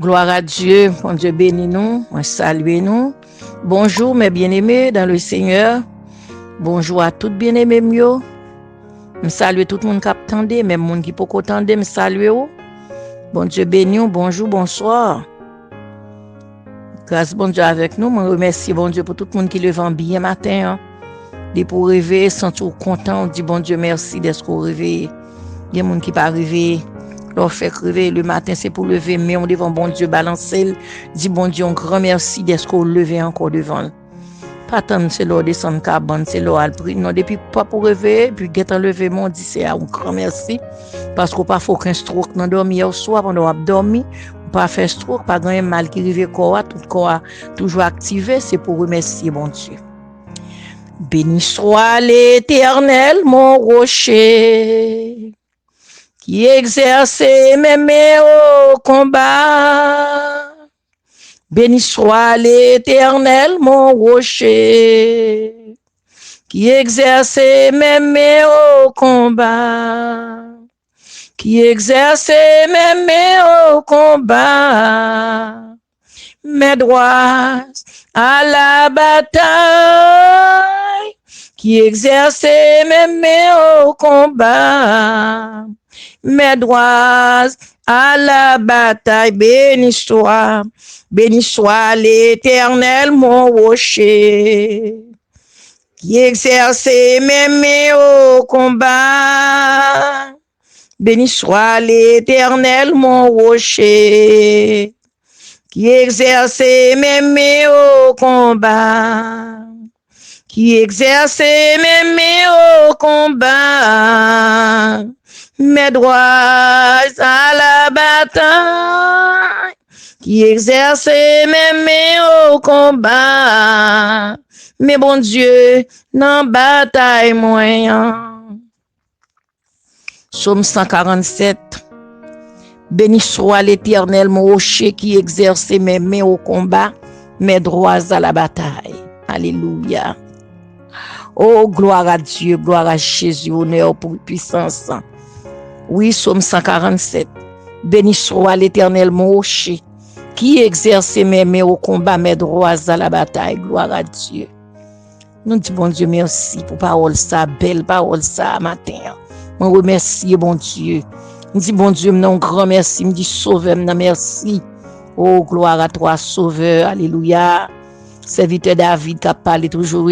gloire à Dieu. Bon Dieu bénis nous, salue nous. Bonjour mes bien-aimés dans le Seigneur. Bonjour à toutes bien-aimés mieux. Je salue tout le monde qui attendait, même monde qui peut attendre, je salue. Bon Dieu bénis, bonjour, bonsoir. Grâce bon Dieu avec nous. Je remercie bon Dieu pour tout le monde qui lève en bien matin. Et pour rêver, sentir content, on dit bon Dieu merci d'être réveillé. Il y a des gens qui ne sont pas arrivés. Leur fait crever le matin, c'est pour lever, mais on devant bon Dieu balancer. Dit bon Dieu, un grand merci d'être levé encore devant. Pas tant c'est l'heure de descendre cabane, c'est l'heure à prier. Non, depuis pas pour rêver, puis guettant levé, on dit c'est un grand merci. Parce qu'on pas fait aucun stroke dans dormi hier soir, pendant qu'on a dormi. Pas faire stroke, pas grand mal qui arrive corps, tout corps toujours activé, c'est pour remercier bon Dieu. Béni soit l'Éternel, mon rocher, qui exerce mes mains au combat. Béni soit l'Éternel, mon rocher, qui exerce mes mains au combat. Qui exerce mes mains au combat. Mes droits à la bataille. Qui exerce mes mains au combat. Mes droits à la bataille. Béni soit l'Éternel, mon rocher, qui exerce mes mains au combat. Béni soit l'Éternel, mon rocher, qui exerce mes mains au combat. Qui exerce mes mains au combat. Mes droits à la bataille. Qui exerce mes mains au combat. Mais bon Dieu, dans bataille moyen. Psaume 147. Béni soit l'Éternel, mon rocher, qui exerce mes mains au combat, mes droits à la bataille. Alléluia. Oh, gloire à Dieu, gloire à Jésus, honneur pour puissance. Oui, Psaume 147. Béni soit l'Éternel, mon rocher, qui exerce mes mains au combat, mes droits à la bataille. Gloire à Dieu. Nous disons, bon Dieu, merci pour parole ça, belle parole ça, matin. Je remercie, bon Dieu. Je dis, bon Dieu, un grand merci. Je dis, sauveur, merci. Oh, gloire à toi, sauveur. Alléluia. Serviteur David qui a parlé toujours.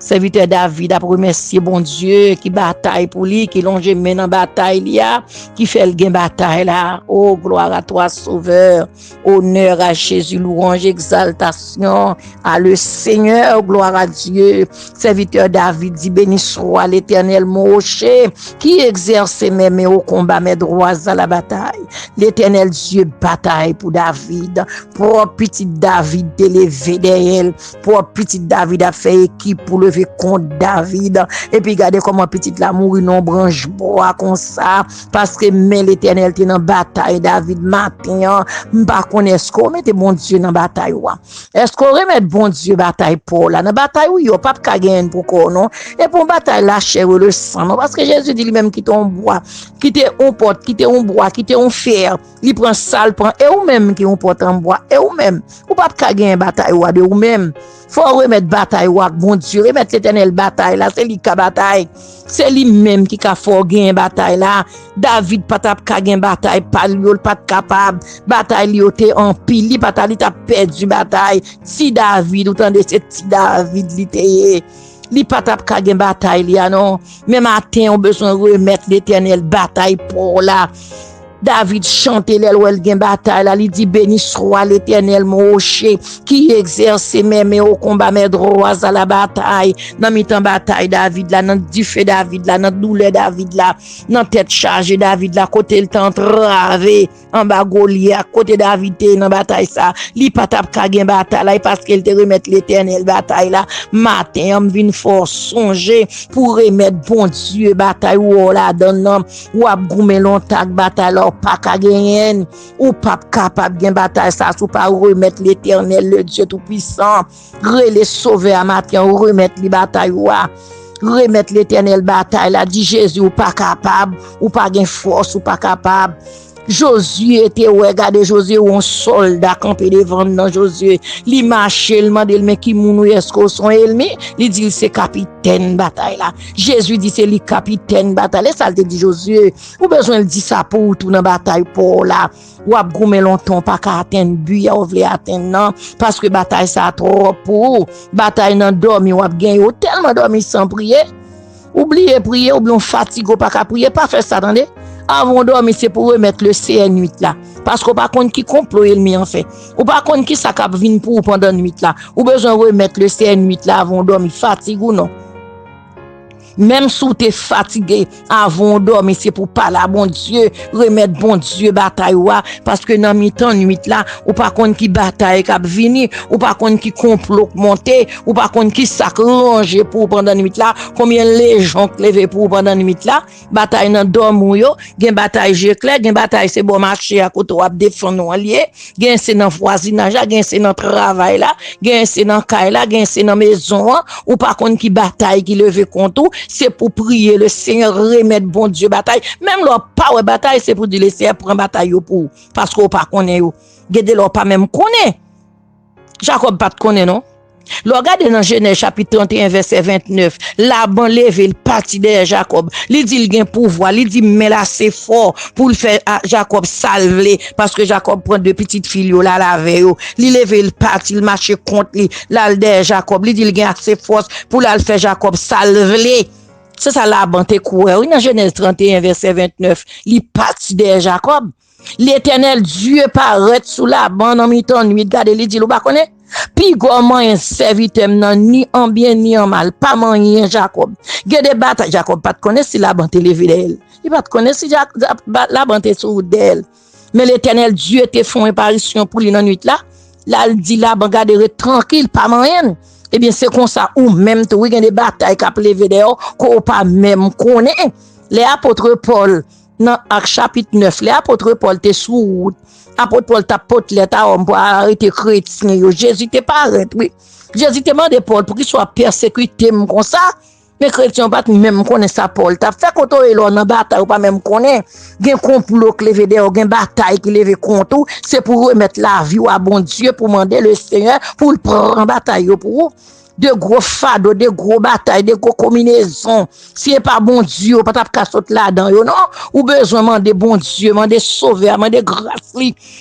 Serviteur David a remercié bon Dieu qui bataille pour lui, qui longe main dans bataille là, qui fait le gain bataille là. Oh, gloire à toi, sauveur. Honneur à Jésus, louange, exaltation à le Seigneur, gloire à Dieu. Serviteur David dit, béni soit l'Éternel, mon rocher, qui exerce mes mains au combat, mes droits à la bataille. L'Éternel Dieu bataille pour David. Pour petit David d'élever derrière. Pour petit David a fait équipe pour lever contre David. Et puis regardez comment petit la mourir non branche bois comme ça. Parce que mais l'Éternel était dans bataille David matin. M'pas connaît ce qu'on mette bon Dieu dans bataille wa. Est-ce qu'on remet bon Dieu bataille pour là dans bataille oui yo pas ka gagner pour quoi non. Et pour bataille la chair le sang non parce que Jésus dit lui-même quitte un bois, quitte un porte, quitte un bois, quitte un fer, il prend sale prend et ou même qui on porte en bois et ou même ou pas ka gagner bataille wa de ou même. Faut remettre bataille wa bon Dieu, remettre l'Éternel bataille là, c'est lui qui bataille. C'est lui même qui a fort gagner bataille là. David pas t'a gagner bataille, pas lui pas capable. Bataille li était en pile, li pas t'a perdu bataille. Si David ou tande c'est si David li té li pas t'a gagner bataille là non. Même matin on besoin remettre l'Éternel bataille pour là. David chante l'el gen bataille là, il dit béni soit l'Éternel mon rocher qui exerce mes mains au combat mes droits à la bataille. Dans mi-temps bataille David là, dans du feu David là, dans douleur David là, dans tête chargée David là, côté le temps travé en bas Goliath, côté David dans bataille ça, li pas t'a gen bataille là parce qu'il te remettre l'Éternel bataille là. Matin on vinn fort songer pour remettre bon Dieu bataille ou là donne ou a goumer longtemps bataille là pas qu'à gagner ou pas capable de bataille ça ou pas remettre l'Éternel le Dieu tout puissant les sauver à matin remettre les bataille remettre l'Éternel bataille là dit Jésus ou pas capable ou pas gain force ou pas capable Josué était regardé Josué ou un soldat campé devant dans Josué. Li marché, il m'a dit mais qui moun est-ce qu'on son ennemi? Il dit c'est capitaine bataille là. Jésus dit c'est le capitaine bataille. Ça le dit Josué. Ou besoin de dire ça pour tout dans bataille pour là. Ou ap goumen longtemps pas qu'à atteindre but ou vle atteindre non parce que bataille ça trop pour bataille nan dormi ou ap gagné tellement dormi sans prier. Oubliez prier, oubliez fatigue pas qu'à prier, pas faire ça attendez. Avant dormir c'est pour remettre le CN8 là parce qu'on pas compte qui complot ennemi en fait. Ou pas compte qui ça cap vinn pour pendant nuit là. Ou besoin remettre le CN8 là avant dormir fatigue ou non. Même si tu es fatigué avant de dormir, c'est pour parler à bon Dieu, remettre bon Dieu bataille parce que dans mi-temps nuit là, ou pas contre qui bataille cap venir, ou pas contre qui complot monter, ou pas contre qui s'arranger pour pendant nuit là, combien les gens lever pour pendant nuit là, bataille dans dormir yo, gen bataille j'éclair, gen bataille c'est bon marché à côté ou défendre allié, gen c'est dans voisinage, gen c'est dans travail là, gen c'est dans caille là, gen c'est dans maison, ou pas contre qui bataille qui lever contre c'est pour prier le Seigneur remettre bon Dieu bataille même leur pas ouais bataille c'est pour dire le Seigneur prend bataille pour parce qu'on pas connaît yo gade leur pas même connaît Jacob pas connaît non le regardez dans Genèse chapitre 31 verset 29 Laban levé le parti de Jacob il dit il gain pouvoir il dit mais là c'est fort pour le faire Jacob salver parce que Jacob prend deux petites filles là la veille il levé le parti il marche contre lui là de Jacob il dit il gain assez force pour là le faire Jacob salver. C'est ça Laban te coué dans Genèse 31 verset 29 il parti de Jacob l'Éternel Dieu paraît sous Laban en mi-temps nuit regardez il dit ou pas connaît puis comment un serviteur nan ni en bien ni en mal pas moyen Jacob gade des batailles Jacob pas connaît si Laban te levé d'elle il pas connaît si Laban te sous d'elle mais l'Éternel Dieu te font apparition pour lui dans nuit là il dit Laban garder tranquille pas moyen. Eh bien c'est comme ça ou même tu il y a des batailles qui a levé dehors qu'on pas même connaît les apôtres Paul dans Actes chapitre 9 les apôtres Paul te sous route apôtre Paul t'a porté l'état homme pour arrêter chrétien Jésus t'es pas arrêté oui Jésus te demande Paul pour qu'il soit persécuté comme ça mais chrétien pas même connaît ça Paul t'a fait quand on est là dans bataille ou pas même connaît gen complot qui levé dehors gen bataille qui levé contre c'est pour remettre la vie à bon Dieu pour demander le Seigneur pour le prendre en bataille pour de gros fardeaux, de gros batailles, de gros combinaisons. Si c'est pas bon Dieu, pas t'a sauter là-dedans, non? Ou besoin demander bon Dieu, demander sauveur, demander grâce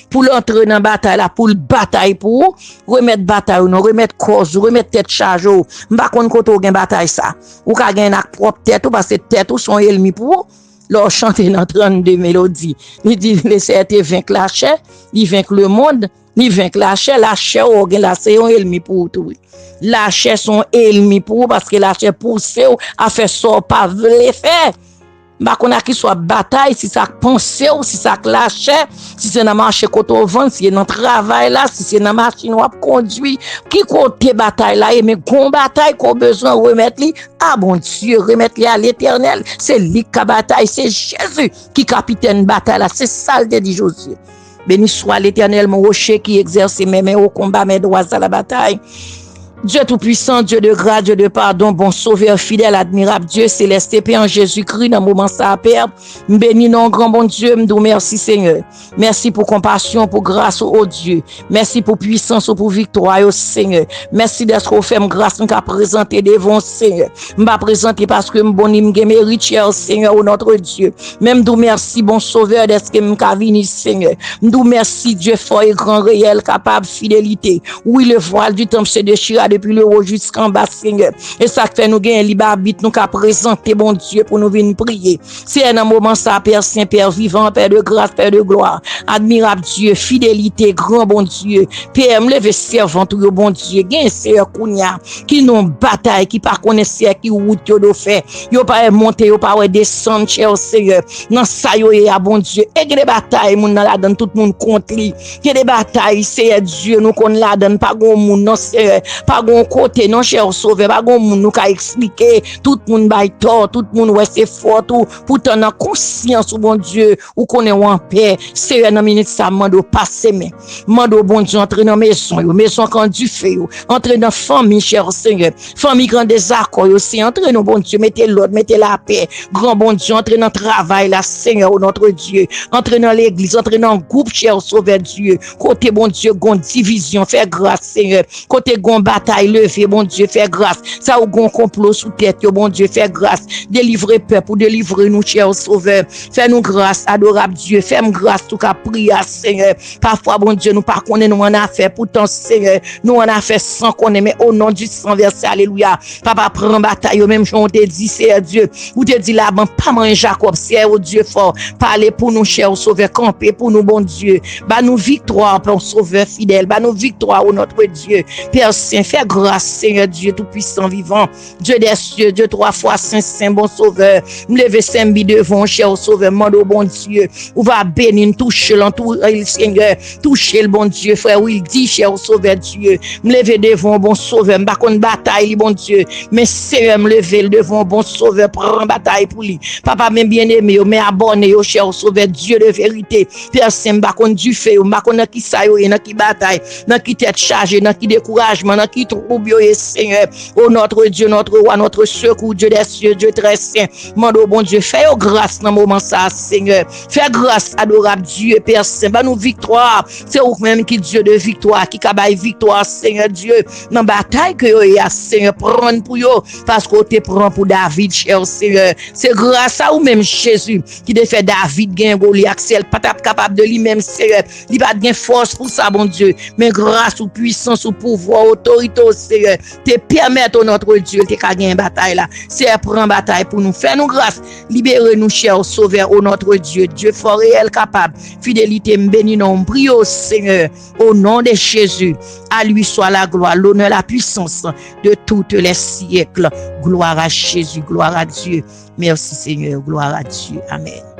pour l'entrer dans la bataille là, pour le bataille pour remettre bataille, non, remettre cause, remettre tête charge. M'pa konn koto gen bataille ça. Ou ka gen ak propre tête ou parce que tête ou son ennemi pour leur chanter dans 32 mélodies. Il dit laissez te vaincre la chair, il vaincre le monde, il vaincre la chair ou gen la c'est un ennemi pour tout. La chair son ennemi pour parce que la chair pousse à faire ça pas vle faire. Ba qu'on a qui soit bataille si ça pense ou si ça la chair, si c'est dans marché côté au vent, si c'est dans travail là, si c'est dans machine ou conduit, qui côté bataille là et mais gon bataille qu'on besoin remettre li à bon Dieu, remettre li à l'Éternel, c'est lui qui bataille, c'est Jésus qui capitaine bataille là, c'est ça le dit Josué. Béni soit l'Éternel mon rocher qui exerce mes mains au combat, mes droits à la bataille. Dieu tout-puissant, Dieu de grâce, Dieu de pardon, bon sauveur, fidèle, admirable, Dieu céleste, et en Jésus-Christ, dans le moment ça à perdre, bénis non grand bon Dieu, m'dou merci Seigneur. Merci pour compassion, pour grâce, oh Dieu. Merci pour puissance, pour victoire, oh Seigneur. Merci d'être au fait grâce, m'ka présenter devant Seigneur. M'ba présenter parce que m'boni m'ge mérite, cher Seigneur, oh notre Dieu. Même d'où merci, bon sauveur, d'être m'ka vini, Seigneur. M'dou merci, Dieu fort et grand, réel, capable, fidélité. Oui, le voile du temple se déchira depuis le haut jusqu'en bas, Seigneur. Et ça fait nous gagner libre arbitre, nous qu'à présenter, bon Dieu, pour nous venir prier. C'est un moment ça, Père Saint, Père vivant, Père de grâce, Père de gloire. Admirable Dieu, fidélité, grand bon Dieu. Père, me lever servant, tout bon Dieu. Gain Seigneur Kounia, qui non bataille, qui pas connaisseur, qui route yo do fait. Yo pas monter, yo pas descendre, cher Seigneur. Non ça yo est à bon Dieu. Et que des batailles, moun dans la donne, tout le monde contre lui. Que des batailles, Seigneur Dieu, nous qu'on la donne, pas gon moun, non Seigneur. Pas pas gon côté non cher sauveur, pas gon moun nous ka expliquer, tout moun bay tort, tout moun ouais c'est fort tout, pourtant dans conscience bon Dieu, ou connaît en paix, c'est dans minute ça mando passer mais mando bon Dieu entrer dans maison quand du feu, entrer dans famille cher Seigneur, famille grand désaccord aussi, entrer dans bon Dieu, mettez l'ordre, mettez la paix, grand bon Dieu, entrer dans travail là Seigneur notre Dieu, entrer dans l'église, entrer dans groupe cher sauveur Dieu, côté bon Dieu, gon division, fais grâce Seigneur, côté gon bataille levé bon Dieu, fais grâce, ça ou gon complot sous tête bon Dieu, fais grâce, délivrer peuple, délivrer nous cher sauveur, fais-nous grâce adorable Dieu, fais-nous grâce tout cas prier Seigneur, parfois bon Dieu nous pas connaît nous en affaire, pourtant Seigneur, nous en affaire sans connaît, mais au nom du sang versé, alléluia, papa prend bataille, même on te dit c'est Dieu, ou te dit là, pas manger Jacob, c'est au Dieu fort, parlez pour nous cher sauveur, camper pour nous bon Dieu, bah nous victoire pour sauveur fidèle, bah nous victoire au notre Dieu, Père Saint, fais grâce Seigneur Dieu tout-puissant vivant, Dieu des cieux, Dieu 3 fois saint, bon sauveur, me lever Saint-Bi devant cher sauveur, mande au bon Dieu, ou va bénir, toucher l'entour, Seigneur, toucher le bon Dieu, frère, oui, il dit cher sauveur Dieu, me lever devant bon sauveur, me pas contre bataille, bon Dieu, mais Seigneur, me lever devant bon sauveur, prendre bataille pour lui, papa, même bien aimé, mais abonné au cher sauveur, Dieu de vérité, Père Saint, me pas contre du feu, me pas contre qui ça, dans qui bataille, dans qui tête chargée, dans qui découragement, dans qui trouble, Seigneur, oh notre Dieu, notre roi, notre secours, Dieu des cieux, Dieu très saint, mande au bon Dieu, fais grâce dans le moment ça, Seigneur, fais grâce, adorable Dieu, Père Saint, bah nous victoire, c'est vous-même qui Dieu de victoire, qui cabaye victoire, Seigneur Dieu, dans la bataille que vous avez, Seigneur, prendre pour vous, parce que vous te prend pour David, cher Seigneur, c'est grâce à vous-même, Jésus, qui te fait David, gain Goliath, c'est pas capable de lui-même, Seigneur, il pas de force pour ça, bon Dieu, mais grâce ou puissance ou pouvoir, autorité, Seigneur, te permettre au notre Dieu, te gagner une bataille là, c'est prendre bataille pour nous, faire nous grâce, libérer nous, cher sauveur, au notre Dieu, Dieu fort réel, capable, fidélité, béni, non, prie au Seigneur, au nom de Jésus, à lui soit la gloire, l'honneur, la puissance de toutes les siècles, gloire à Jésus, gloire à Dieu, merci Seigneur, gloire à Dieu, amen.